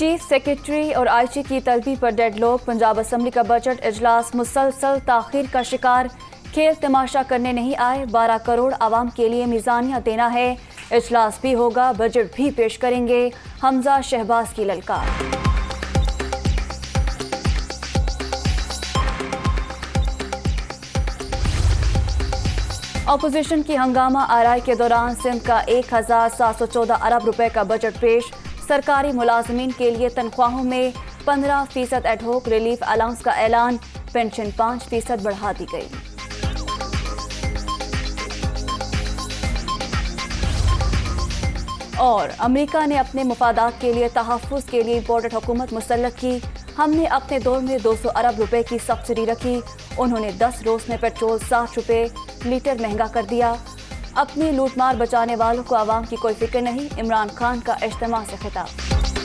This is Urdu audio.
چیف سیکرٹری اور آئی کی طلبی پر ڈیڈ لاک. پنجاب اسمبلی کا بجٹ اجلاس مسلسل تاخیر کا شکار. کھیل تماشا کرنے نہیں آئے. 12 کروڑ عوام کے لیے میزانیہ دینا ہے. اجلاس بھی ہوگا, بجٹ بھی پیش کریں گے. حمزہ شہباز کی للکار. اپوزیشن کی ہنگامہ آرائی کے دوران سندھ کا 1714 ارب روپے کا بجٹ پیش. سرکاری ملازمین کے لیے تنخواہوں میں 15% ایڈ ہوک ریلیف الاؤنس کا اعلان. پینشن 5% بڑھا دی گئی. اور امریکہ نے اپنے مفادات کے لیے تحفظ کے لیے امپورٹڈ حکومت مسلط کی. ہم نے اپنے دور میں 200 ارب روپے کی سبسڈی رکھی. انہوں نے 10 روز میں پیٹرول 60 روپے لیٹر مہنگا کر دیا. اپنی لوٹ مار بچانے والوں کو عوام کی کوئی فکر نہیں. عمران خان کا اجتماع سے خطاب.